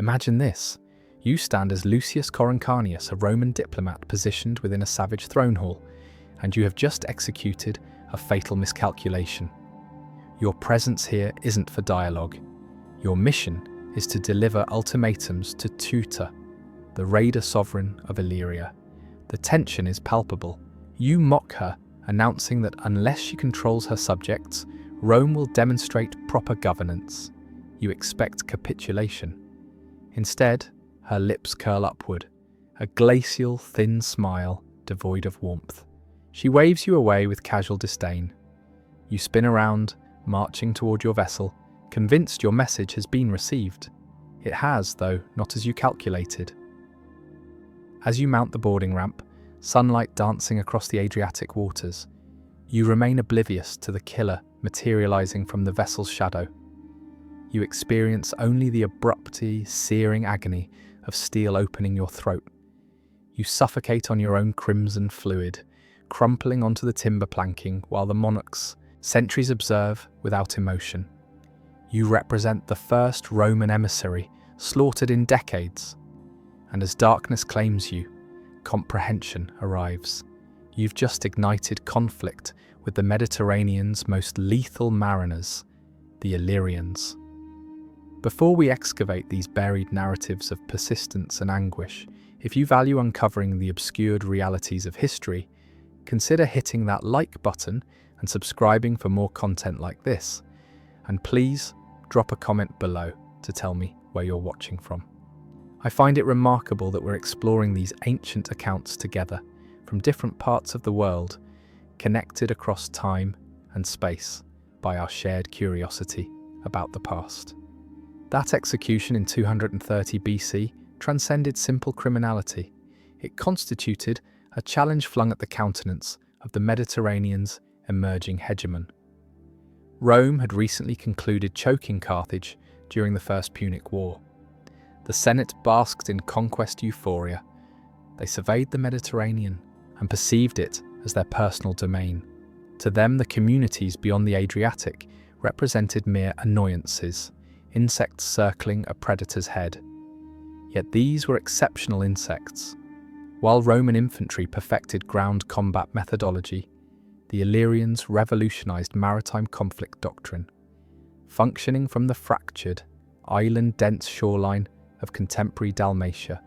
Imagine this. You stand as Lucius Coruncanius, a Roman diplomat positioned within a savage throne hall, and you have just executed a fatal miscalculation. Your presence here isn't for dialogue. Your mission is to deliver ultimatums to Teuta, the raider sovereign of Illyria. The tension is palpable. You mock her, announcing that unless she controls her subjects, Rome will demonstrate proper governance. You expect capitulation. Instead, her lips curl upward, a glacial, thin smile devoid of warmth. She waves you away with casual disdain. You spin around, marching toward your vessel, convinced your message has been received. It has, though not as you calculated. As you mount the boarding ramp, sunlight dancing across the Adriatic waters, you remain oblivious to the killer materializing from the vessel's shadow. You experience only the abruptly searing agony of steel opening your throat. You suffocate on your own crimson fluid, crumpling onto the timber planking while the monarchs, sentries observe without emotion. You represent the first Roman emissary slaughtered in decades. And as darkness claims you, comprehension arrives. You've just ignited conflict with the Mediterranean's most lethal mariners, the Illyrians. Before we excavate these buried narratives of persistence and anguish, if you value uncovering the obscured realities of history, consider hitting that like button and subscribing for more content like this. And please, drop a comment below to tell me where you're watching from. I find it remarkable that we're exploring these ancient accounts together, from different parts of the world, connected across time and space by our shared curiosity about the past. That execution in 230 BC transcended simple criminality. It constituted a challenge flung at the countenance of the Mediterranean's emerging hegemon. Rome had recently concluded choking Carthage during the First Punic War. The Senate basked in conquest euphoria. They surveyed the Mediterranean and perceived it as their personal domain. To them, the communities beyond the Adriatic represented mere annoyances, insects circling a predator's head. Yet these were exceptional insects. While Roman infantry perfected ground combat methodology, the Illyrians revolutionized maritime conflict doctrine. Functioning from the fractured, island-dense shoreline of contemporary Dalmatia,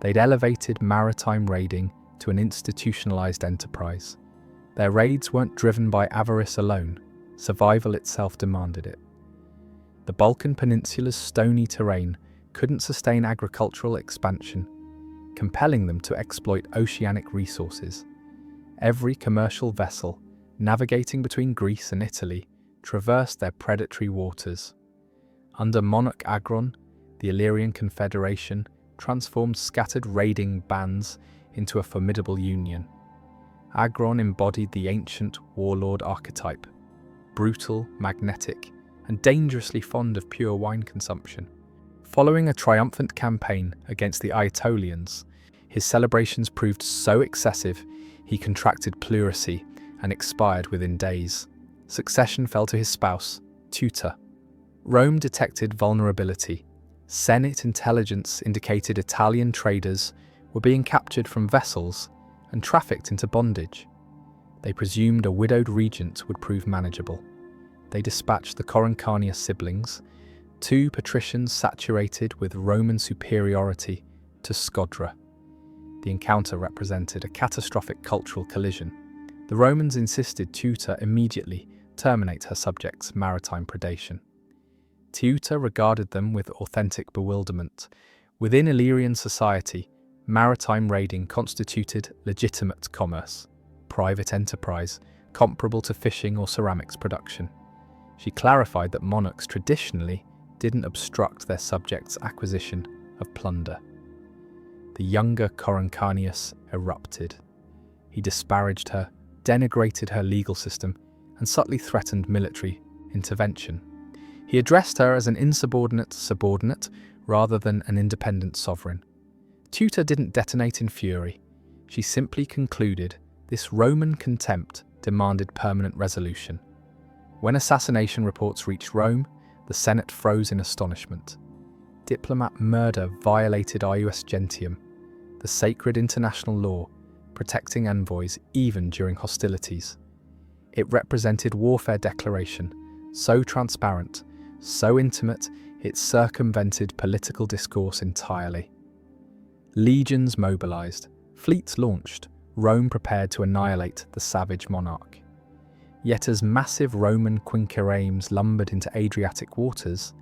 they'd elevated maritime raiding to an institutionalized enterprise. Their raids weren't driven by avarice alone, survival itself demanded it. The Balkan Peninsula's stony terrain couldn't sustain agricultural expansion, compelling them to exploit oceanic resources. Every commercial vessel navigating between Greece and Italy traversed their predatory waters. Under monarch Agron, the Illyrian Confederation transformed scattered raiding bands into a formidable union. Agron embodied the ancient warlord archetype, brutal, magnetic, and dangerously fond of pure wine consumption. Following a triumphant campaign against the Aetolians, his celebrations proved so excessive he contracted pleurisy and expired within days. Succession fell to his spouse, Teuta. Rome detected vulnerability. Senate intelligence indicated Italian traders were being captured from vessels and trafficked into bondage. They presumed a widowed regent would prove manageable. They dispatched the Coruncanius siblings, two patricians saturated with Roman superiority, to Scodra. The encounter represented a catastrophic cultural collision. The Romans insisted Teuta immediately terminate her subjects' maritime predation. Teuta regarded them with authentic bewilderment. Within Illyrian society, maritime raiding constituted legitimate commerce, private enterprise, comparable to fishing or ceramics production. She clarified that monarchs traditionally didn't obstruct their subjects' acquisition of plunder. The younger Coruncanius erupted. He disparaged her, denigrated her legal system, and subtly threatened military intervention. He addressed her as an insubordinate subordinate rather than an independent sovereign. Teuta didn't detonate in fury. She simply concluded this Roman contempt demanded permanent resolution. When assassination reports reached Rome, the Senate froze in astonishment. diplomat murder violated ius gentium, the sacred international law protecting envoys even during hostilities. It represented warfare declaration, so transparent, so intimate, it circumvented political discourse entirely. Legions mobilized, fleets launched, Rome prepared to annihilate the savage monarch. Yet as massive Roman quinqueremes lumbered into Adriatic waters,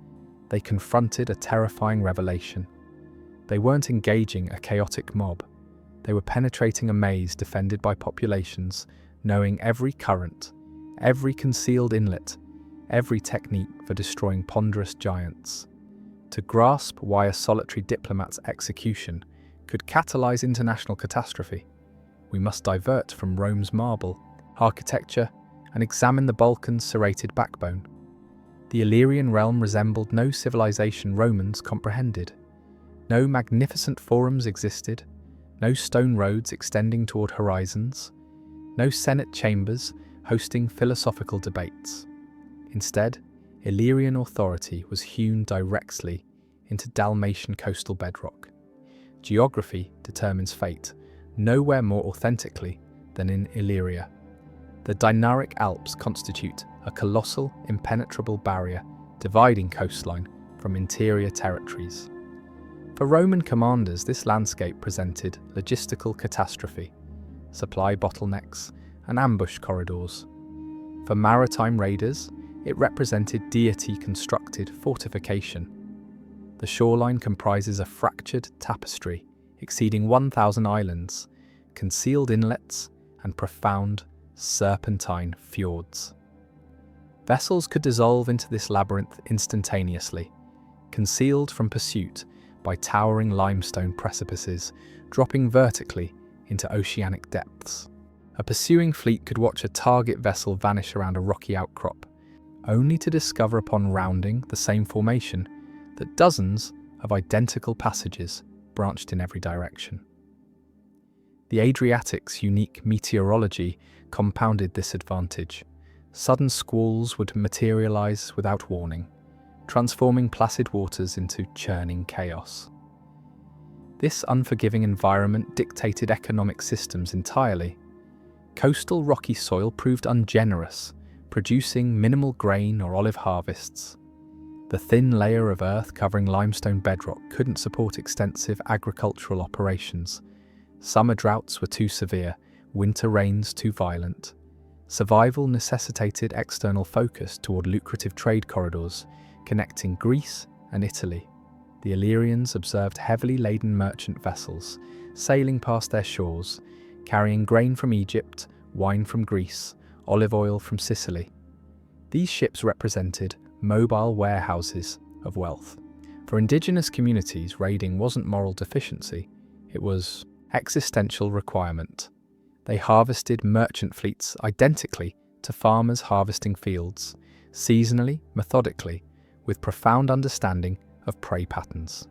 they confronted a terrifying revelation. They weren't engaging a chaotic mob. They were penetrating a maze defended by populations, knowing every current, every concealed inlet, every technique for destroying ponderous giants. To grasp why a solitary diplomat's execution could catalyze international catastrophe, we must divert from Rome's marble, architecture, and examine the Balkan's serrated backbone. The Illyrian realm resembled no civilization Romans comprehended. No magnificent forums existed, no stone roads extending toward horizons, no senate chambers hosting philosophical debates. Instead, Illyrian authority was hewn directly into Dalmatian coastal bedrock. Geography determines fate, nowhere more authentically than in Illyria. The Dinaric Alps constitute a colossal, impenetrable barrier dividing coastline from interior territories. For Roman commanders, this landscape presented logistical catastrophe, supply bottlenecks, and ambush corridors. For maritime raiders, it represented deity-constructed fortification. The shoreline comprises a fractured tapestry exceeding 1,000 islands, concealed inlets, and profound, serpentine fjords. Vessels could dissolve into this labyrinth instantaneously, concealed from pursuit by towering limestone precipices dropping vertically into oceanic depths. A pursuing fleet could watch a target vessel vanish around a rocky outcrop, only to discover upon rounding the same formation that dozens of identical passages branched in every direction. The Adriatic's unique meteorology compounded this advantage. Sudden squalls would materialize without warning, transforming placid waters into churning chaos. This unforgiving environment dictated economic systems entirely. Coastal rocky soil proved ungenerous, producing minimal grain or olive harvests. The thin layer of earth covering limestone bedrock couldn't support extensive agricultural operations. Summer droughts were too severe, winter rains too violent. Survival necessitated external focus toward lucrative trade corridors connecting Greece and Italy. The Illyrians observed heavily laden merchant vessels sailing past their shores, carrying grain from Egypt, wine from Greece, olive oil from Sicily. These ships represented mobile warehouses of wealth. For indigenous communities, raiding wasn't moral deficiency, it was existential requirement. They harvested merchant fleets identically to farmers harvesting fields, seasonally, methodically, with profound understanding of prey patterns.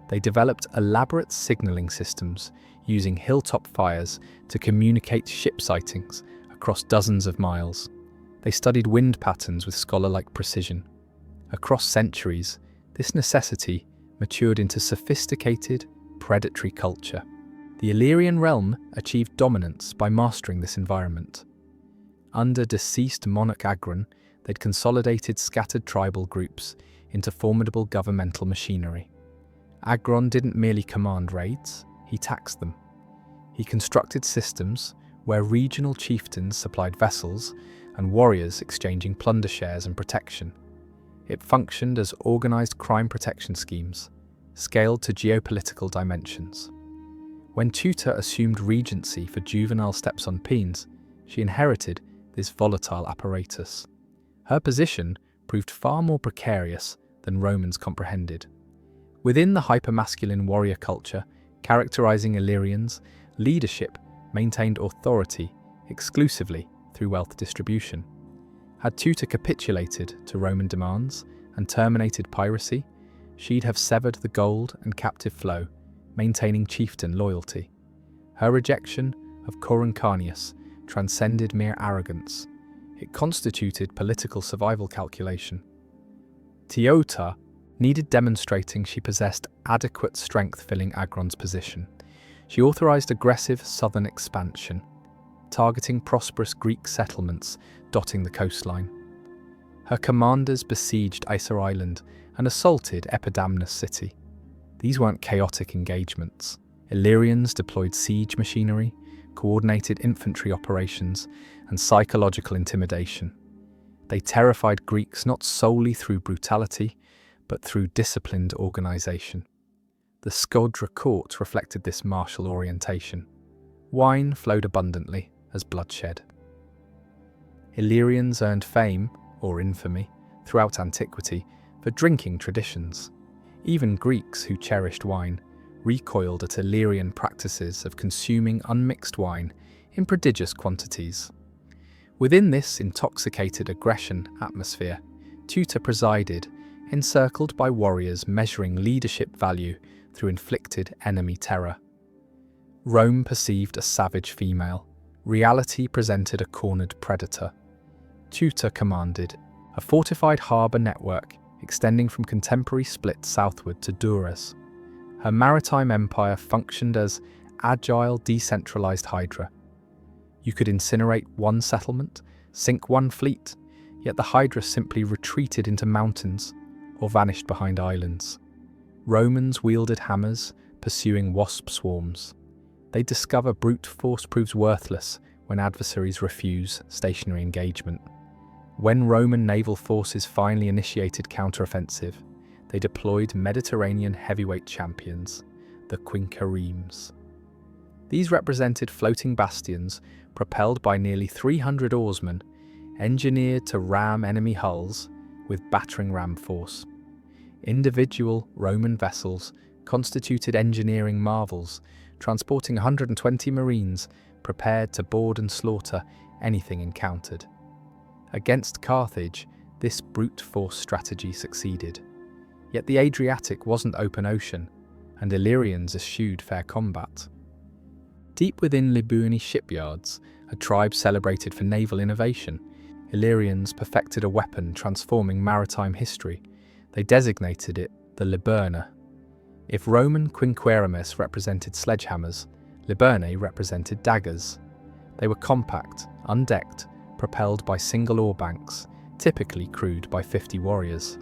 They developed elaborate signaling systems using hilltop fires to communicate ship sightings across dozens of miles. They studied wind patterns with scholar-like precision. Across centuries, this necessity matured into sophisticated, predatory culture. The Illyrian realm achieved dominance by mastering this environment. Under deceased monarch Agron, they'd consolidated scattered tribal groups into formidable governmental machinery. Agron didn't merely command raids, he taxed them. He constructed systems where regional chieftains supplied vessels and warriors exchanging plunder shares and protection. It functioned as organized crime protection schemes, scaled to geopolitical dimensions. When Teuta assumed regency for juvenile steppes-on-penes, she inherited this volatile apparatus. Her position proved far more precarious than Romans comprehended. Within the hypermasculine warrior culture characterizing Illyrians, leadership maintained authority exclusively through wealth distribution. Had Teuta capitulated to Roman demands and terminated piracy, she'd have severed the gold and captive flow, maintaining chieftain loyalty. Her rejection of Coruncanius transcended mere arrogance. It constituted political survival calculation. Teuta needed demonstrating she possessed adequate strength filling Agron's position. She authorized aggressive southern expansion, targeting prosperous Greek settlements dotting the coastline. Her commanders besieged Isa Island and assaulted Epidamnus city. These weren't chaotic engagements. Illyrians deployed siege machinery, coordinated infantry operations, and psychological intimidation. They terrified Greeks not solely through brutality, but through disciplined organization. The Skodra court reflected this martial orientation. Wine flowed abundantly as bloodshed. Illyrians earned fame, or infamy, throughout antiquity for drinking traditions. Even Greeks who cherished wine recoiled at Illyrian practices of consuming unmixed wine in prodigious quantities. Within this intoxicated aggression atmosphere, Teuta presided, encircled by warriors measuring leadership value through inflicted enemy terror. Rome perceived a savage female. Reality presented a cornered predator. Teuta commanded a fortified harbour network extending from contemporary Split southward to Durrës. Her maritime empire functioned as agile, decentralized hydra. You could incinerate one settlement, sink one fleet, yet the hydra simply retreated into mountains or vanished behind islands. Romans wielded hammers, pursuing wasp swarms. They discover brute force proves worthless when adversaries refuse stationary engagement. When Roman naval forces finally initiated counteroffensive, they deployed Mediterranean heavyweight champions, the quinqueremes. These represented floating bastions propelled by nearly 300 oarsmen, engineered to ram enemy hulls with battering ram force. Individual Roman vessels constituted engineering marvels, transporting 120 marines prepared to board and slaughter anything encountered. Against Carthage, this brute force strategy succeeded. Yet the Adriatic wasn't open ocean, and Illyrians eschewed fair combat. Deep within Liburni shipyards, a tribe celebrated for naval innovation, Illyrians perfected a weapon transforming maritime history. They designated it the Liburna. If Roman quinqueremes represented sledgehammers, Liburnae represented daggers. They were compact, undecked, propelled by single oar banks, typically crewed by 50 warriors.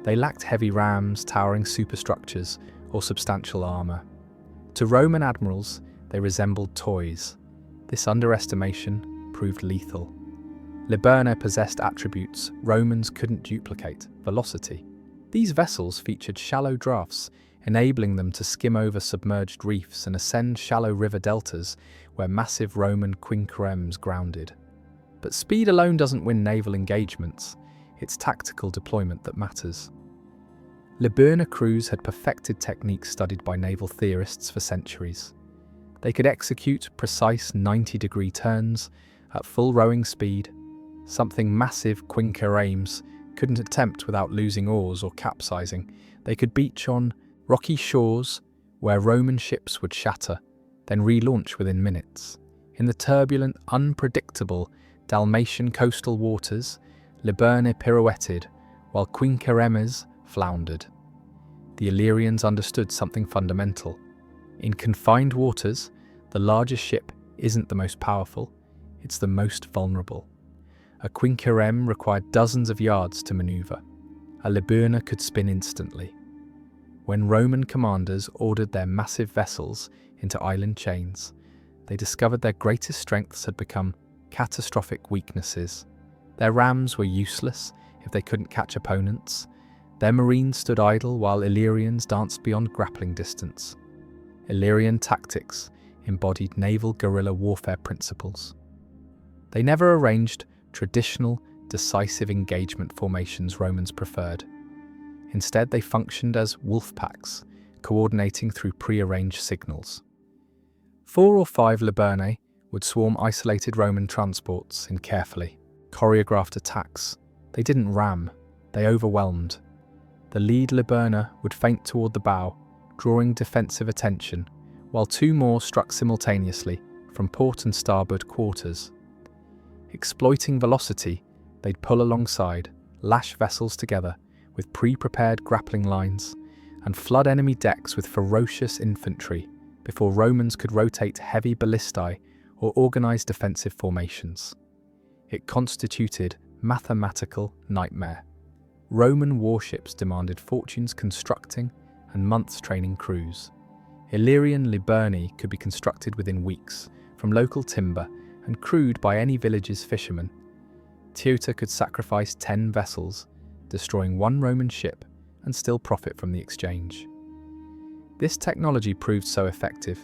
They lacked heavy rams, towering superstructures, or substantial armour. To Roman admirals, they resembled toys. This underestimation proved lethal. Liburna possessed attributes Romans couldn't duplicate: velocity. These vessels featured shallow drafts, enabling them to skim over submerged reefs and ascend shallow river deltas where massive Roman quinqueremes grounded. But speed alone doesn't win naval engagements. It's tactical deployment that matters. Liburna crews had perfected techniques studied by naval theorists for centuries. They could execute precise 90-degree turns at full rowing speed, something massive quinqueremes couldn't attempt without losing oars or capsizing. They could beach on rocky shores where Roman ships would shatter, then relaunch within minutes. In the turbulent, unpredictable Dalmatian coastal waters, Liburna pirouetted, while quinqueremes floundered. The Illyrians understood something fundamental. In confined waters, the largest ship isn't the most powerful, it's the most vulnerable. A quinquereme required dozens of yards to maneuver. A Liburna could spin instantly. When Roman commanders ordered their massive vessels into island chains, they discovered their greatest strengths had become catastrophic weaknesses. Their rams were useless if they couldn't catch opponents. Their marines stood idle while Illyrians danced beyond grappling distance. Illyrian tactics embodied naval guerrilla warfare principles. They never arranged traditional, decisive engagement formations Romans preferred. Instead, they functioned as wolf packs, coordinating through pre-arranged signals. 4 or 5 Liburnae would swarm isolated Roman transports in carefully choreographed attacks. They didn't ram, they overwhelmed. The lead Liburna would feint toward the bow, drawing defensive attention, while 2 more struck simultaneously from port and starboard quarters. Exploiting velocity, they'd pull alongside, lash vessels together, with pre-prepared grappling lines and flood enemy decks with ferocious infantry before Romans could rotate heavy ballistae or organize defensive formations. It constituted mathematical nightmare. Roman warships demanded fortunes constructing and months training crews. Illyrian liburni could be constructed within weeks from local timber and crewed by any village's fishermen. Teuta could sacrifice 10 vessels, destroying one Roman ship and still profit from the exchange. This technology proved so effective,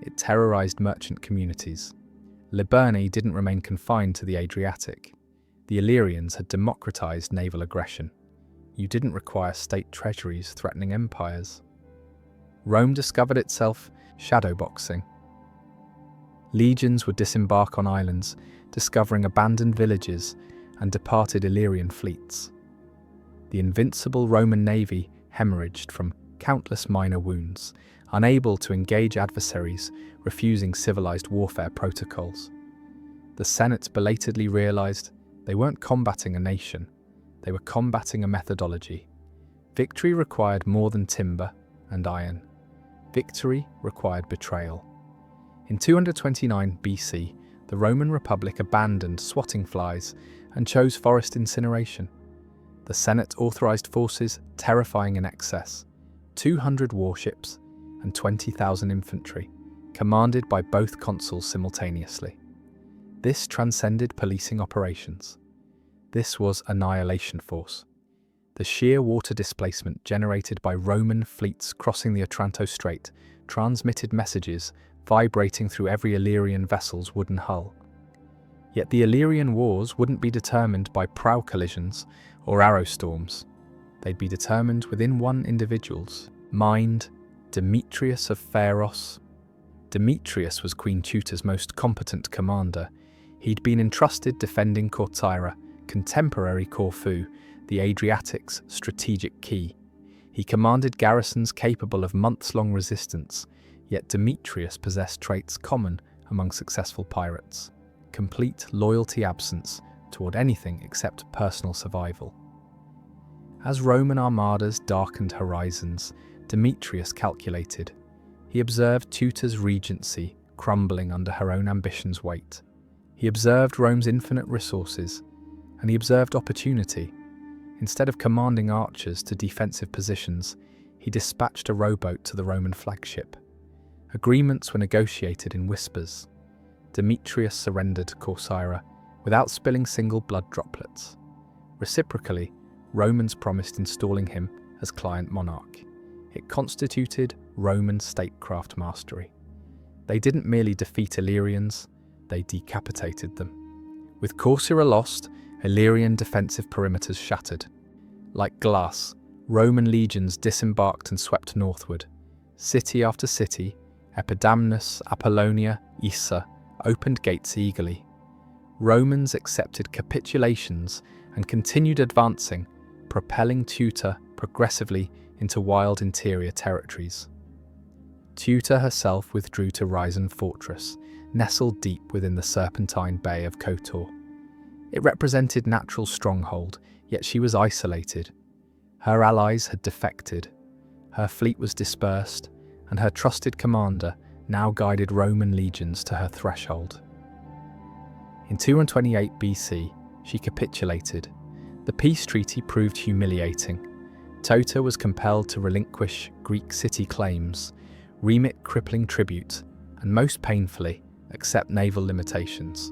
it terrorized merchant communities. Liburni didn't remain confined to the Adriatic. The Illyrians had democratized naval aggression. You didn't require state treasuries threatening empires. Rome discovered itself shadowboxing. Legions would disembark on islands, discovering abandoned villages and departed Illyrian fleets. The invincible Roman navy hemorrhaged from countless minor wounds, unable to engage adversaries, refusing civilized warfare protocols. The Senate belatedly realized they weren't combating a nation, they were combating a methodology. Victory required more than timber and iron. Victory required betrayal. In 229 BC, the Roman Republic abandoned swatting flies and chose forest incineration. The Senate authorized forces terrifying in excess, 200 warships and 20,000 infantry, commanded by both consuls simultaneously. This transcended policing operations. This was annihilation force. The sheer water displacement generated by Roman fleets crossing the Otranto Strait transmitted messages vibrating through every Illyrian vessel's wooden hull. Yet the Illyrian wars wouldn't be determined by prow collisions or arrow storms. They'd be determined within one individual's mind, Demetrius of Pharos. Demetrius was Queen Teuta's most competent commander. He'd been entrusted defending Corcyra, contemporary Corfu, the Adriatic's strategic key. He commanded garrisons capable of months-long resistance, yet Demetrius possessed traits common among successful pirates: complete loyalty absence toward anything except personal survival. As Roman armadas darkened horizons, Demetrius calculated. He observed Teuta's regency crumbling under her own ambition's weight. He observed Rome's infinite resources, and he observed opportunity. Instead of commanding archers to defensive positions, he dispatched a rowboat to the Roman flagship. Agreements were negotiated in whispers. Demetrius surrendered Corcyra without spilling single blood droplets. Reciprocally, Romans promised installing him as client monarch. It constituted Roman statecraft mastery. They didn't merely defeat Illyrians, they decapitated them. With Corcyra lost, Illyrian defensive perimeters shattered. Like glass, Roman legions disembarked and swept northward. City after city, Epidamnus, Apollonia, Issa, opened gates eagerly. Romans accepted capitulations and continued advancing, propelling Teuta progressively into wild interior territories. Teuta herself withdrew to Rhizon Fortress, nestled deep within the serpentine bay of Kotor. It represented natural stronghold, yet she was isolated. Her allies had defected. Her fleet was dispersed, and her trusted commander now guided Roman legions to her threshold. In 228 BC, she capitulated. The peace treaty proved humiliating. Teuta was compelled to relinquish Greek city claims, remit crippling tribute, and most painfully, accept naval limitations.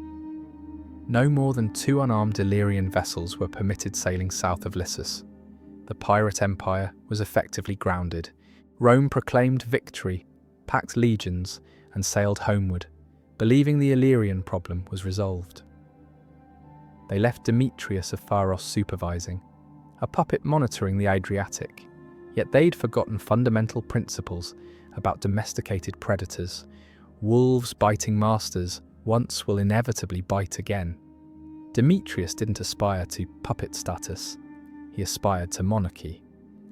No more than 2 unarmed Illyrian vessels were permitted sailing south of Lissus. The pirate empire was effectively grounded. Rome proclaimed victory, packed legions, and sailed homeward, believing the Illyrian problem was resolved. They left Demetrius of Pharos supervising, a puppet monitoring the Adriatic, yet they'd forgotten fundamental principles about domesticated predators. Wolves biting masters once will inevitably bite again. Demetrius didn't aspire to puppet status, he aspired to monarchy.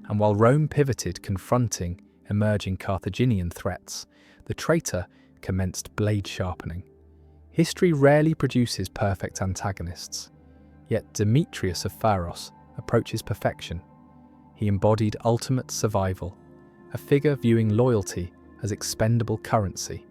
And while Rome pivoted confronting emerging Carthaginian threats, the traitor commenced blade sharpening. History rarely produces perfect antagonists, yet Demetrius of Pharos approaches perfection. He embodied ultimate survival, a figure viewing loyalty as expendable currency,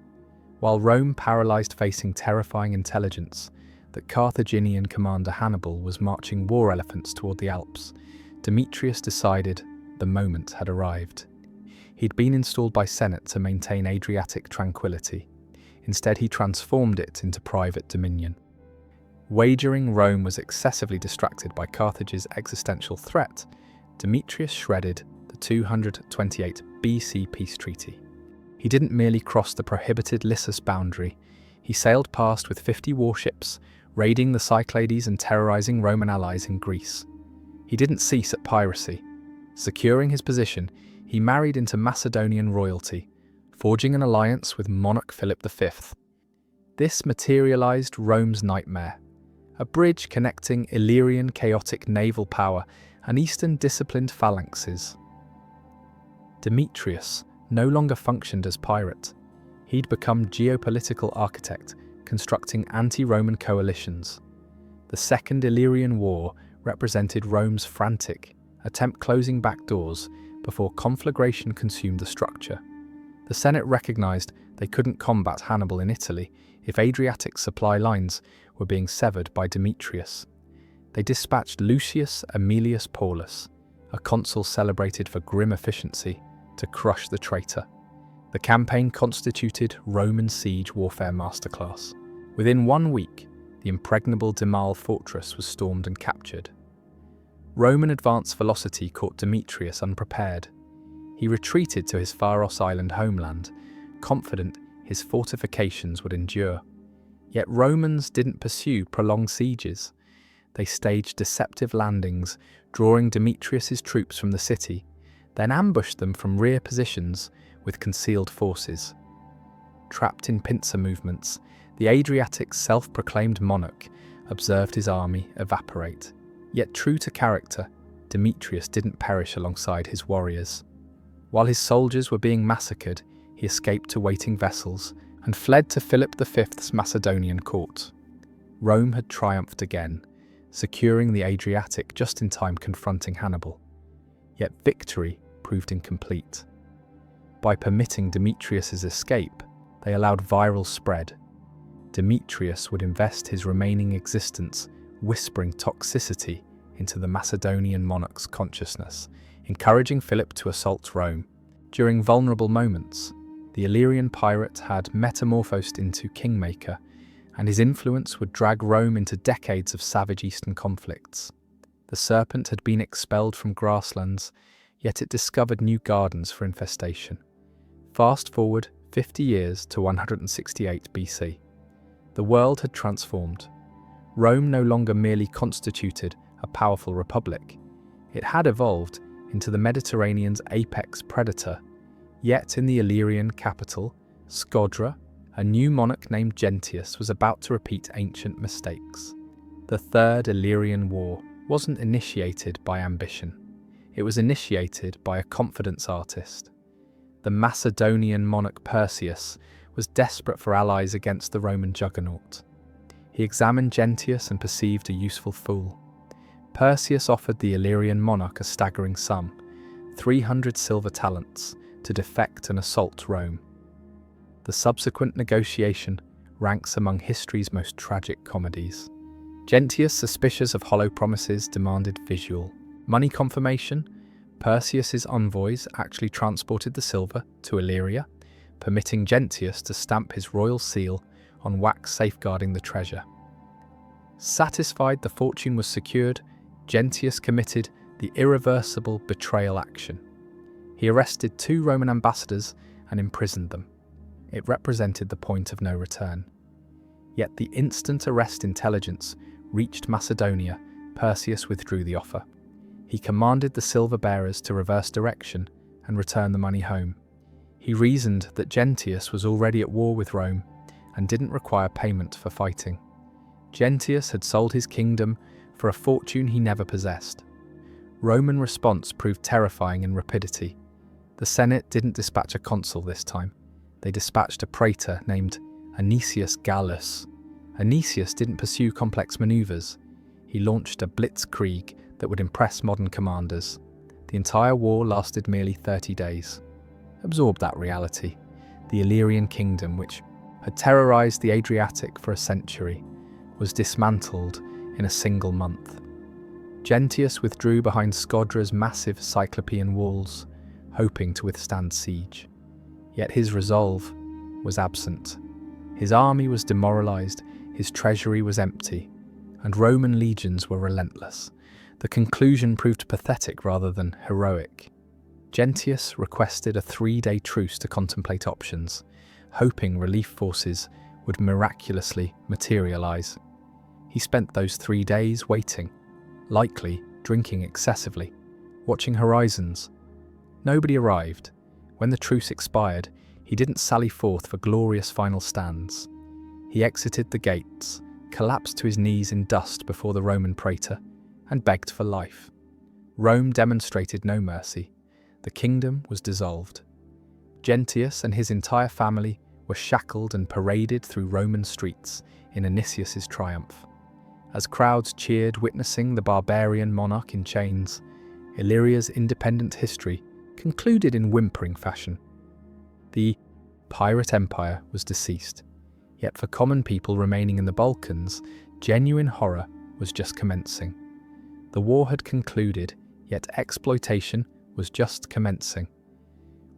while Rome paralysed facing terrifying intelligence that Carthaginian commander Hannibal was marching war elephants toward the Alps. Demetrius decided the moment had arrived. He'd been installed by Senate to maintain Adriatic tranquility. Instead, he transformed it into private dominion. Wagering Rome was excessively distracted by Carthage's existential threat, Demetrius shredded the 228 BC peace treaty. He didn't merely cross the prohibited Lissus boundary, he sailed past with 50 warships, raiding the Cyclades and terrorizing Roman allies in Greece. He didn't cease at piracy. Securing his position, he married into Macedonian royalty, forging an alliance with monarch Philip V. This materialized Rome's nightmare, a bridge connecting Illyrian chaotic naval power and Eastern disciplined phalanxes. Demetrius no longer functioned as pirate. He'd become geopolitical architect, constructing anti-Roman coalitions. The Second Illyrian War represented Rome's frantic attempt closing back doors before conflagration consumed the structure. The Senate recognized they couldn't combat Hannibal in Italy if Adriatic supply lines were being severed by Demetrius. They dispatched Lucius Aemilius Paulus, a consul celebrated for grim efficiency, to crush the traitor. The campaign constituted Roman siege warfare masterclass. Within 1 week, the impregnable Demal fortress was stormed and captured. Roman advance velocity caught Demetrius unprepared. He retreated to his Pharos island homeland, confident his fortifications would endure. Yet Romans didn't pursue prolonged sieges. They staged deceptive landings, drawing Demetrius's troops from the city, then ambushed them from rear positions with concealed forces. Trapped in pincer movements, the Adriatic self-proclaimed monarch observed his army evaporate. Yet true to character, Demetrius didn't perish alongside his warriors. While his soldiers were being massacred, he escaped to waiting vessels and fled to Philip V's Macedonian court. Rome had triumphed again, securing the Adriatic just in time confronting Hannibal. Yet victory proved incomplete. By permitting Demetrius's escape, they allowed viral spread. Demetrius would invest his remaining existence whispering toxicity into the Macedonian monarch's consciousness, encouraging Philip to assault Rome. During vulnerable moments, the Illyrian pirate had metamorphosed into kingmaker, and his influence would drag Rome into decades of savage eastern conflicts. The serpent had been expelled from grasslands, yet it discovered new gardens for infestation. Fast forward 50 years to 168 BC. The world had transformed. Rome no longer merely constituted a powerful republic. It had evolved into the Mediterranean's apex predator. Yet in the Illyrian capital, Scodra, a new monarch named Gentius was about to repeat ancient mistakes. The Third Illyrian War wasn't initiated by ambition. It was initiated by a confidence artist. The Macedonian monarch Perseus was desperate for allies against the Roman juggernaut. He examined Gentius and perceived a useful fool. Perseus offered the Illyrian monarch a staggering sum, 300 silver talents, to defect and assault Rome. The subsequent negotiation ranks among history's most tragic comedies. Gentius, suspicious of hollow promises, demanded visual money confirmation. Perseus's envoys actually transported the silver to Illyria, permitting Gentius to stamp his royal seal on wax safeguarding the treasure. Satisfied the fortune was secured, Gentius committed the irreversible betrayal action. He arrested 2 Roman ambassadors and imprisoned them. It represented the point of no return. Yet the instant arrest intelligence reached Macedonia, Perseus withdrew the offer. He commanded the silver bearers to reverse direction and return the money home. He reasoned that Gentius was already at war with Rome and didn't require payment for fighting. Gentius had sold his kingdom for a fortune he never possessed. Roman response proved terrifying in rapidity. The Senate didn't dispatch a consul this time. They dispatched a praetor named Anicius Gallus. Anicius didn't pursue complex maneuvers. He launched a blitzkrieg that would impress modern commanders. The entire war lasted merely 30 days. Absorb that reality. The Illyrian kingdom, which had terrorized the Adriatic for a century, was dismantled in a single month. Gentius withdrew behind Scodra's massive Cyclopean walls, hoping to withstand siege. Yet his resolve was absent. His army was demoralized, his treasury was empty, and Roman legions were relentless. The conclusion proved pathetic rather than heroic. Gentius requested a 3-day truce to contemplate options, hoping relief forces would miraculously materialize. He spent those 3 days waiting, likely drinking excessively, watching horizons. Nobody arrived. When the truce expired, he didn't sally forth for glorious final stands. He exited the gates, collapsed to his knees in dust before the Roman praetor, and begged for life. Rome demonstrated no mercy. The kingdom was dissolved. Gentius and his entire family were shackled and paraded through Roman streets in Anicius's triumph. As crowds cheered witnessing the barbarian monarch in chains, Illyria's independent history concluded in whimpering fashion. The pirate empire was deceased, yet for common people remaining in the Balkans, genuine horror was just commencing. The war had concluded, yet exploitation was just commencing.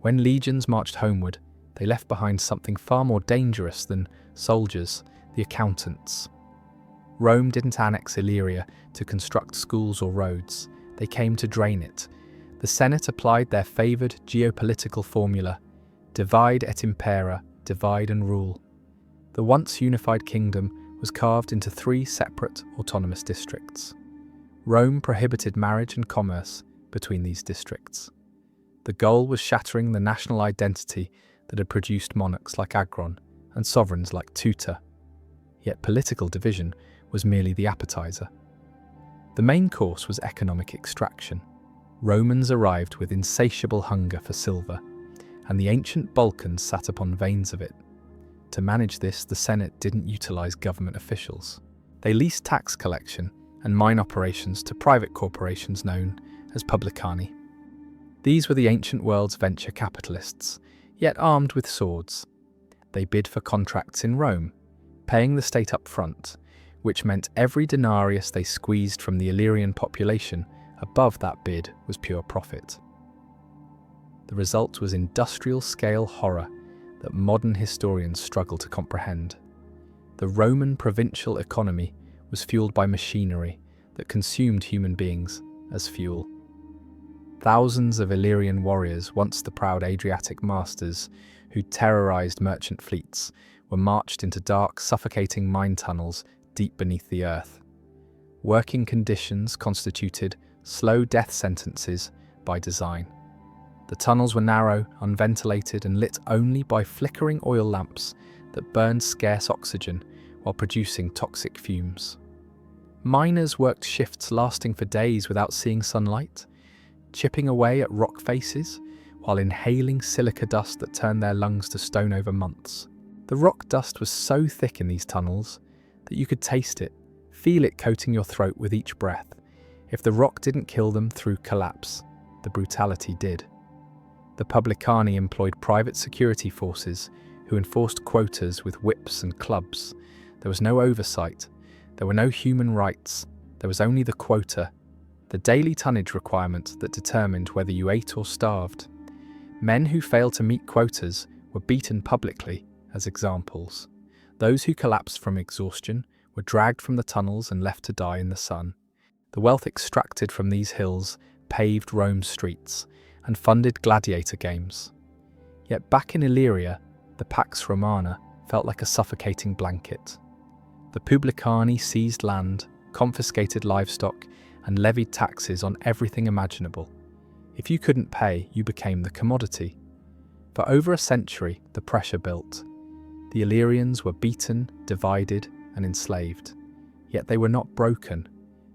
When legions marched homeward, they left behind something far more dangerous than soldiers, the accountants. Rome didn't annex Illyria to construct schools or roads. They came to drain it. The Senate applied their favoured geopolitical formula, divide et impera, divide and rule. The once unified kingdom was carved into 3 separate autonomous districts. Rome prohibited marriage and commerce between these districts. The goal was shattering the national identity that had produced monarchs like Agron and sovereigns like Teuta. Yet political division was merely the appetizer. The main course was economic extraction. Romans arrived with insatiable hunger for silver, and the ancient Balkans sat upon veins of it. To manage this, the Senate didn't utilize government officials. They leased tax collection and mine operations to private corporations known as publicani. These were the ancient world's venture capitalists, yet armed with swords. They bid for contracts in Rome, paying the state up front, which meant every denarius they squeezed from the Illyrian population above that bid was pure profit. The result was industrial-scale horror that modern historians struggle to comprehend. The Roman provincial economy was fueled by machinery that consumed human beings as fuel. Thousands of Illyrian warriors, once the proud Adriatic masters who terrorized merchant fleets, were marched into dark, suffocating mine tunnels deep beneath the earth. Working conditions constituted slow death sentences by design. The tunnels were narrow, unventilated, and lit only by flickering oil lamps that burned scarce oxygen while producing toxic fumes. Miners worked shifts lasting for days without seeing sunlight, chipping away at rock faces while inhaling silica dust that turned their lungs to stone over months. The rock dust was so thick in these tunnels that you could taste it, feel it coating your throat with each breath. If the rock didn't kill them through collapse, the brutality did. The publicani employed private security forces who enforced quotas with whips and clubs. There was no oversight. There were no human rights. There was only the quota, the daily tonnage requirement that determined whether you ate or starved. Men who failed to meet quotas were beaten publicly as examples. Those who collapsed from exhaustion were dragged from the tunnels and left to die in the sun. The wealth extracted from these hills paved Rome's streets and funded gladiator games. Yet back in Illyria, the Pax Romana felt like a suffocating blanket. The publicani seized land, confiscated livestock, and levied taxes on everything imaginable. If you couldn't pay, you became the commodity. For over a century, the pressure built. The Illyrians were beaten, divided, and enslaved. Yet they were not broken.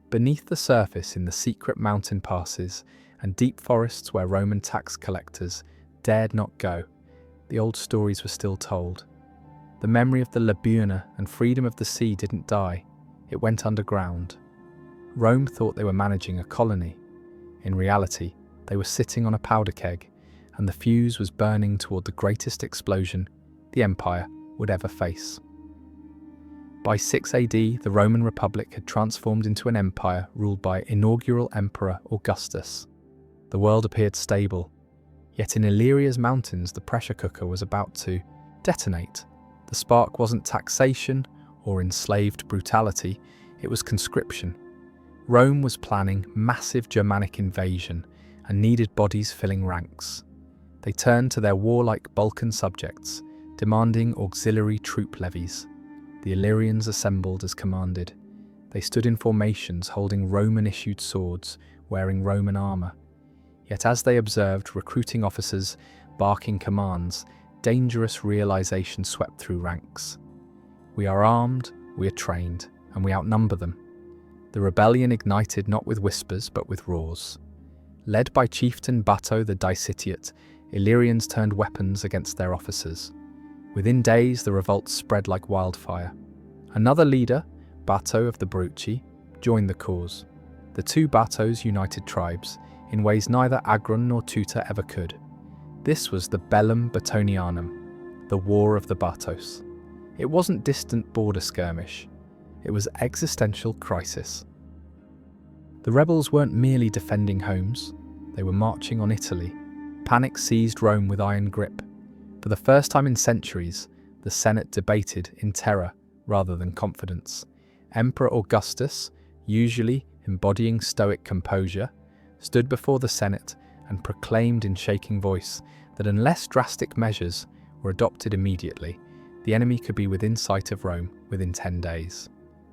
Beneath the surface, in the secret mountain passes and deep forests where Roman tax collectors dared not go, the old stories were still told. The memory of the Laguna and freedom of the sea didn't die, it went underground. Rome thought they were managing a colony. In reality, They were sitting on a powder keg, and the fuse was burning toward the greatest explosion the empire would ever face. By 6 AD, the Roman Republic had transformed into an empire ruled by inaugural Emperor Augustus. The world appeared stable, yet in Illyria's mountains the pressure cooker was about to detonate. The spark wasn't taxation or enslaved brutality, it was conscription. Rome was planning massive Germanic invasion and needed bodies filling ranks. They turned to their warlike Balkan subjects, demanding auxiliary troop levies. The Illyrians assembled as commanded. They stood in formations holding Roman-issued swords, wearing Roman armour. Yet as they observed recruiting officers barking commands, dangerous realization swept through ranks. We are armed, we are trained, and we outnumber them. The rebellion ignited not with whispers but with roars. Led by chieftain Bato the Dicitiate, Illyrians turned weapons against their officers. Within days the revolt spread like wildfire. Another leader, Bato of the Bruci, joined the cause. The two Batos united tribes, in ways neither Agron nor Teuta ever could. This was the Bellum Batonianum, the War of the Batos. It wasn't distant border skirmish, it was existential crisis. The rebels weren't merely defending homes, they were marching on Italy. Panic seized Rome with iron grip. For the first time in centuries, the Senate debated in terror rather than confidence. Emperor Augustus, usually embodying stoic composure, stood before the Senate and proclaimed in shaking voice that unless drastic measures were adopted immediately, the enemy could be within sight of Rome within 10 days.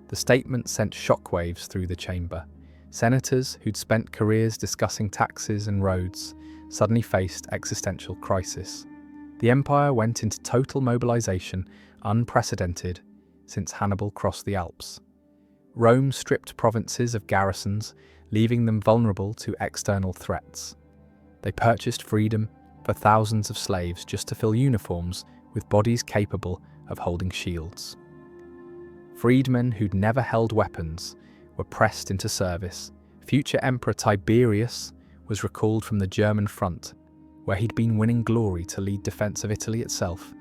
The statement sent shockwaves through the chamber. Senators who'd spent careers discussing taxes and roads suddenly faced existential crisis. The empire went into total mobilization, unprecedented since Hannibal crossed the Alps. Rome stripped provinces of garrisons, leaving them vulnerable to external threats. They purchased freedom for thousands of slaves just to fill uniforms with bodies capable of holding shields. Freedmen who'd never held weapons were pressed into service. Future Emperor Tiberius was recalled from the German front, where he'd been winning glory to lead defense of Italy itself,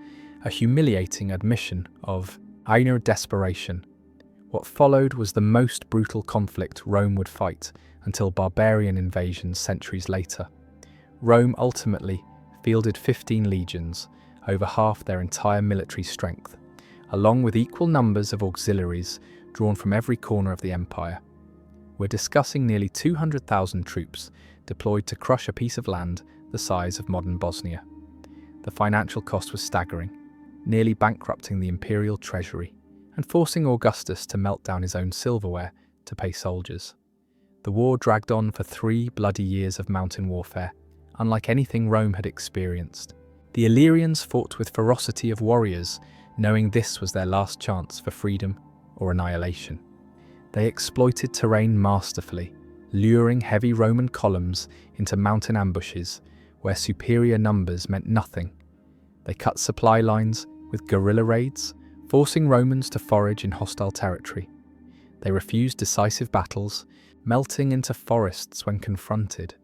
a humiliating admission of inner desperation. What followed was the most brutal conflict Rome would fight until barbarian invasions centuries later. Rome ultimately fielded 15 legions, over half their entire military strength, along with equal numbers of auxiliaries drawn from every corner of the empire. We're discussing nearly 200,000 troops deployed to crush a piece of land the size of modern Bosnia. The financial cost was staggering, nearly bankrupting the imperial treasury and forcing Augustus to melt down his own silverware to pay soldiers. The war dragged on for 3 bloody years of mountain warfare, unlike anything Rome had experienced. The Illyrians fought with ferocity of warriors, knowing this was their last chance for freedom or annihilation. They exploited terrain masterfully, luring heavy Roman columns into mountain ambushes where superior numbers meant nothing. They cut supply lines with guerrilla raids, forcing Romans to forage in hostile territory. They refused decisive battles, melting into forests when confronted.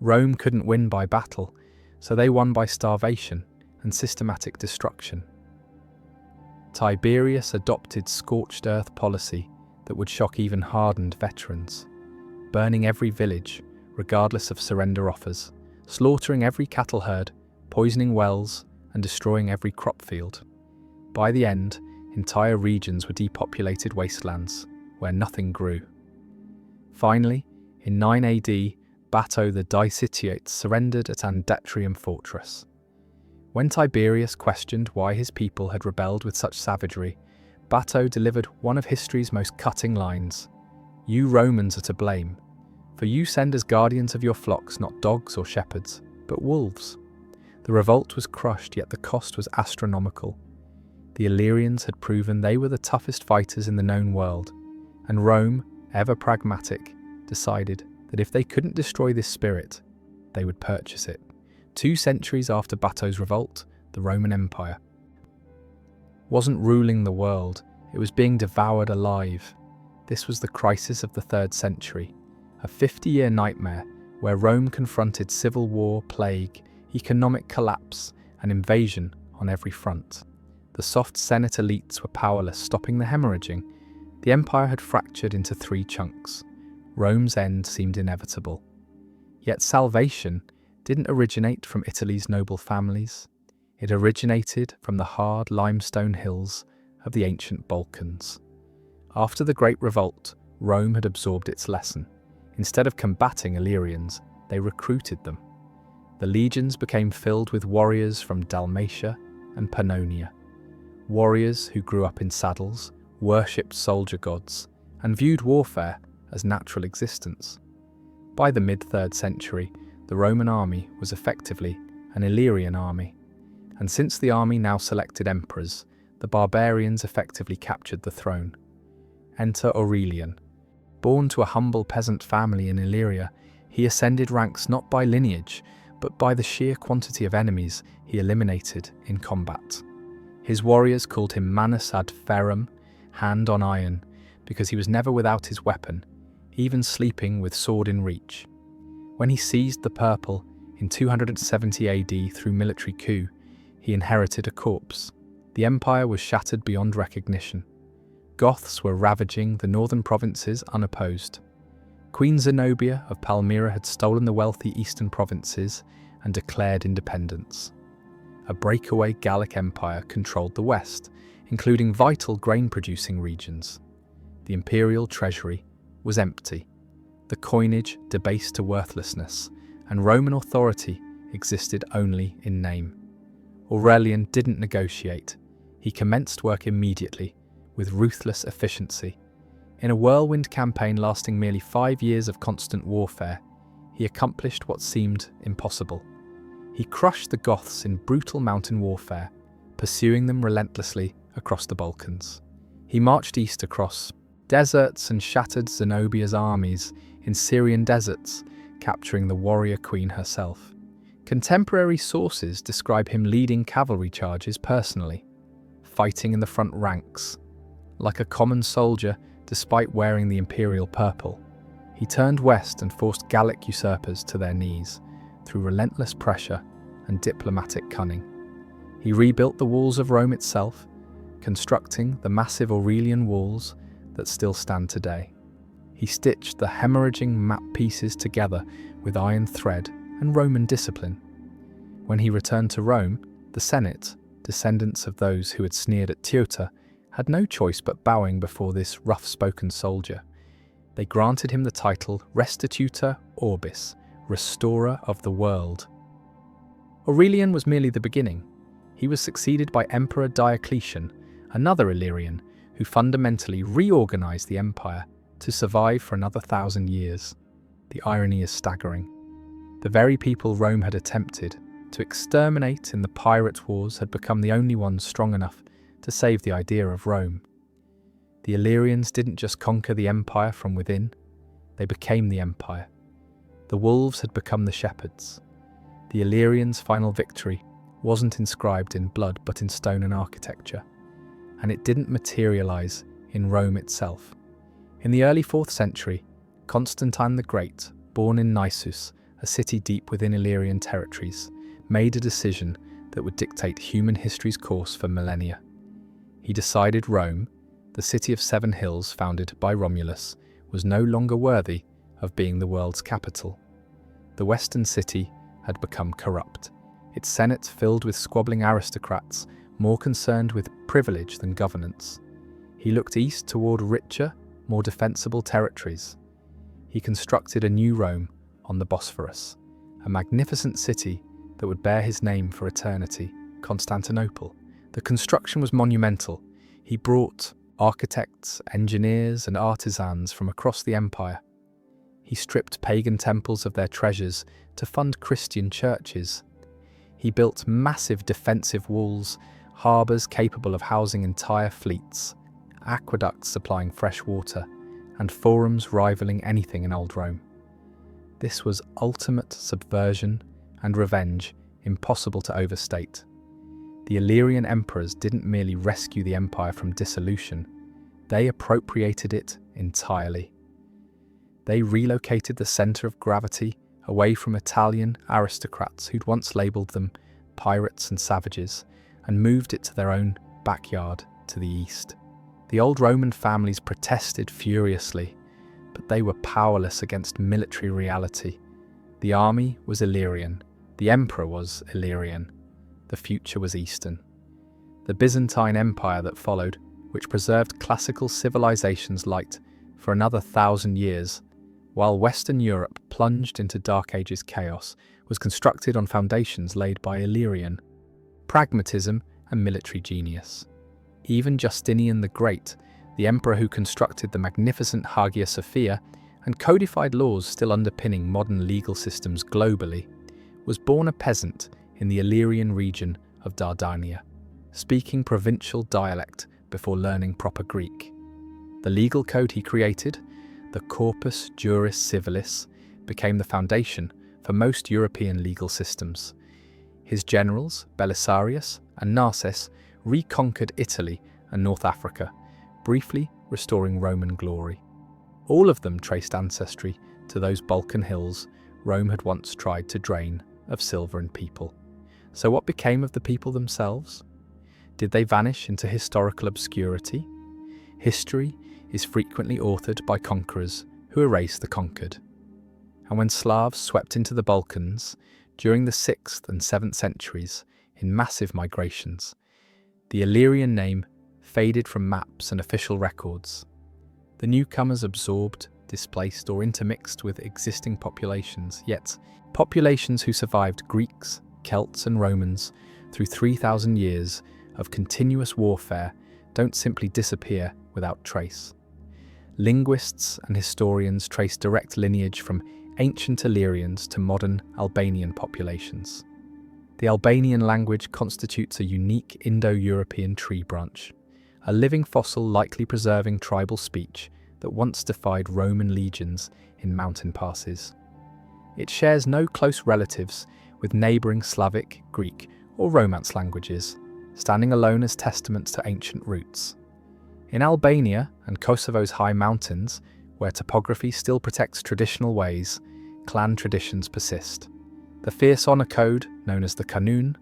Rome couldn't win by battle, so they won by starvation and systematic destruction. Tiberius adopted scorched earth policy that would shock even hardened veterans, burning every village, regardless of surrender offers, slaughtering every cattle herd, poisoning wells, and destroying every crop field. By the end, entire regions were depopulated wastelands, where nothing grew. Finally, in 9 AD, Bato the Dicitiate surrendered at Andetrium fortress. When Tiberius questioned why his people had rebelled with such savagery, Bato delivered one of history's most cutting lines. "You Romans are to blame, for you send as guardians of your flocks not dogs or shepherds, but wolves." The revolt was crushed, yet the cost was astronomical. The Illyrians had proven they were the toughest fighters in the known world, and Rome, ever pragmatic, decided that if they couldn't destroy this spirit, they would purchase it. 2 centuries after Bato's revolt, the Roman Empire wasn't ruling the world, it was being devoured alive. This was the crisis of the 3rd century, a 50-year nightmare where Rome confronted civil war, plague, economic collapse, and invasion on every front. The soft Senate elites were powerless, stopping the hemorrhaging. The empire had fractured into 3 chunks. Rome's end seemed inevitable. Yet salvation didn't originate from Italy's noble families. It originated from the hard limestone hills of the ancient Balkans. After the Great Revolt, Rome had absorbed its lesson. Instead of combating Illyrians, they recruited them. The legions became filled with warriors from Dalmatia and Pannonia. Warriors who grew up in saddles, worshipped soldier gods, and viewed warfare as natural existence. By the mid-3rd century, the Roman army was effectively an Illyrian army, and since the army now selected emperors, the barbarians effectively captured the throne. Enter Aurelian. Born to a humble peasant family in Illyria, he ascended ranks not by lineage, but by the sheer quantity of enemies he eliminated in combat. His warriors called him manus ad ferrum, hand on iron, because he was never without his weapon, even sleeping with sword in reach. When he seized the purple in 270 AD through military coup, he inherited a corpse. The empire was shattered beyond recognition. Goths were ravaging the northern provinces unopposed. Queen Zenobia of Palmyra had stolen the wealthy eastern provinces and declared independence. A breakaway Gallic empire controlled the west, including vital grain-producing regions. The imperial treasury was empty, the coinage debased to worthlessness, and Roman authority existed only in name. Aurelian didn't negotiate. He commenced work immediately, with ruthless efficiency. In a whirlwind campaign lasting merely 5 years of constant warfare, he accomplished what seemed impossible. He crushed the Goths in brutal mountain warfare, pursuing them relentlessly across the Balkans. He marched east across deserts and shattered Zenobia's armies in Syrian deserts, capturing the warrior queen herself. Contemporary sources describe him leading cavalry charges personally, fighting in the front ranks. Like a common soldier, despite wearing the imperial purple, he turned west and forced Gallic usurpers to their knees through relentless pressure and diplomatic cunning. He rebuilt the walls of Rome itself, constructing the massive Aurelian walls that still stand today. He stitched the hemorrhaging map pieces together with iron thread and Roman discipline. When he returned to Rome, the Senate, descendants of those who had sneered at Teuta, had no choice but bowing before this rough-spoken soldier. They granted him the title Restitutor Orbis, Restorer of the World. Aurelian was merely the beginning. He was succeeded by Emperor Diocletian, another Illyrian, who fundamentally reorganized the empire to survive for another 1,000 years. The irony is staggering. The very people Rome had attempted to exterminate in the pirate wars had become the only ones strong enough to save the idea of Rome. The Illyrians didn't just conquer the empire from within, they became the empire. The wolves had become the shepherds. The Illyrians' final victory wasn't inscribed in blood but in stone and architecture, and it didn't materialize in Rome itself. In the early 4th century, Constantine the Great, born in Nisus, a city deep within Illyrian territories, made a decision that would dictate human history's course for millennia. He decided Rome, the city of 7 hills founded by Romulus, was no longer worthy of being the world's capital. The western city had become corrupt, its senate filled with squabbling aristocrats more concerned with privilege than governance. He looked east toward richer, more defensible territories. He constructed a new Rome on the Bosphorus, a magnificent city that would bear his name for eternity, Constantinople. The construction was monumental. He brought architects, engineers, and artisans from across the empire. He stripped pagan temples of their treasures to fund Christian churches. He built massive defensive walls, harbours capable of housing entire fleets, aqueducts supplying fresh water, and forums rivaling anything in old Rome. This was ultimate subversion and revenge, impossible to overstate. The Illyrian emperors didn't merely rescue the empire from dissolution, they appropriated it entirely. They relocated the centre of gravity away from Italian aristocrats who'd once labelled them pirates and savages, and moved it to their own backyard to the east. The old Roman families protested furiously, but they were powerless against military reality. The army was Illyrian, the emperor was Illyrian, the future was Eastern. The Byzantine Empire that followed, which preserved classical civilization's light for another 1,000 years, while Western Europe plunged into Dark Ages chaos, was constructed on foundations laid by Illyrian pragmatism and military genius. Even Justinian the Great, the emperor who constructed the magnificent Hagia Sophia and codified laws still underpinning modern legal systems globally, was born a peasant in the Illyrian region of Dardania, speaking provincial dialect before learning proper Greek. The legal code he created, the Corpus Juris Civilis, became the foundation for most European legal systems. His generals, Belisarius and Narses, reconquered Italy and North Africa, briefly restoring Roman glory. All of them traced ancestry to those Balkan hills Rome had once tried to drain of silver and people. So what became of the people themselves? Did they vanish into historical obscurity? History is frequently authored by conquerors who erase the conquered. And when Slavs swept into the Balkans during the 6th and 7th centuries in massive migrations, the Illyrian name faded from maps and official records. The newcomers absorbed, displaced, or intermixed with existing populations, yet populations who survived Greeks, Celts, and Romans through 3,000 years of continuous warfare don't simply disappear without trace. Linguists and historians trace direct lineage from ancient Illyrians to modern Albanian populations. The Albanian language constitutes a unique Indo-European tree branch, a living fossil likely preserving tribal speech that once defied Roman legions in mountain passes. It shares no close relatives with neighbouring Slavic, Greek, or Romance languages, standing alone as testaments to ancient roots. In Albania and Kosovo's high mountains, where topography still protects traditional ways, clan traditions persist. The fierce honour code, known as the Kanun,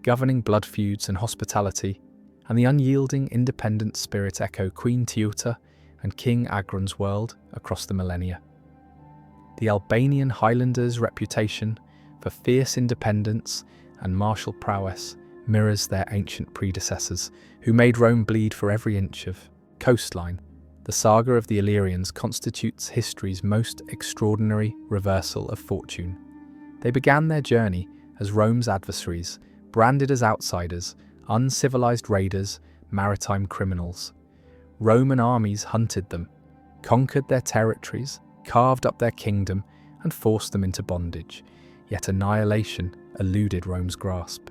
governing blood feuds and hospitality, and the unyielding independent spirit echo Queen Teuta and King Agron's world across the millennia. The Albanian Highlanders' reputation for fierce independence and martial prowess mirrors their ancient predecessors, who made Rome bleed for every inch of coastline. The saga of the Illyrians constitutes history's most extraordinary reversal of fortune. They began their journey as Rome's adversaries, branded as outsiders, uncivilized raiders, maritime criminals. Roman armies hunted them, conquered their territories, carved up their kingdom, and forced them into bondage, yet annihilation eluded Rome's grasp.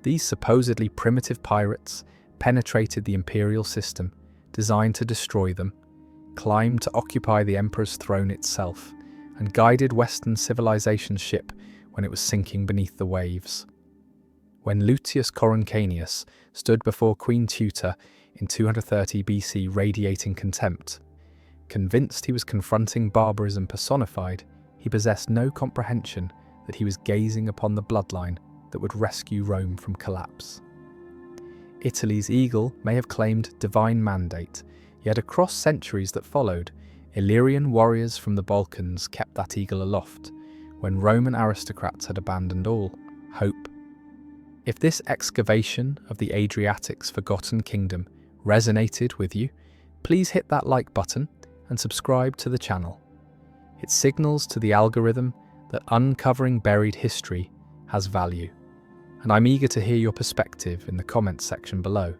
These supposedly primitive pirates penetrated the imperial system, designed to destroy them, climbed to occupy the emperor's throne itself, and guided Western civilization's ship when it was sinking beneath the waves. When Lucius Coruncanius stood before Queen Teuta in 230 BC radiating contempt, convinced he was confronting barbarism personified, he possessed no comprehension that he was gazing upon the bloodline that would rescue Rome from collapse. Italy's eagle may have claimed divine mandate, yet across centuries that followed, Illyrian warriors from the Balkans kept that eagle aloft, when Roman aristocrats had abandoned all hope. If this excavation of the Adriatic's forgotten kingdom resonated with you, please hit that like button and subscribe to the channel. It signals to the algorithm that uncovering buried history has value. And I'm eager to hear your perspective in the comments section below.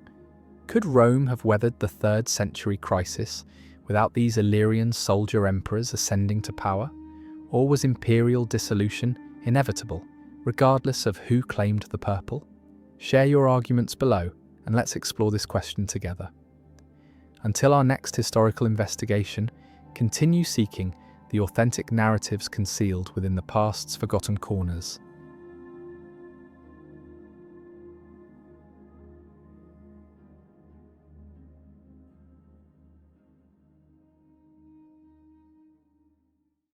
Could Rome have weathered the 3rd century crisis without these Illyrian soldier emperors ascending to power? Or was imperial dissolution inevitable, regardless of who claimed the purple? Share your arguments below and let's explore this question together. Until our next historical investigation, continue seeking the authentic narratives concealed within the past's forgotten corners.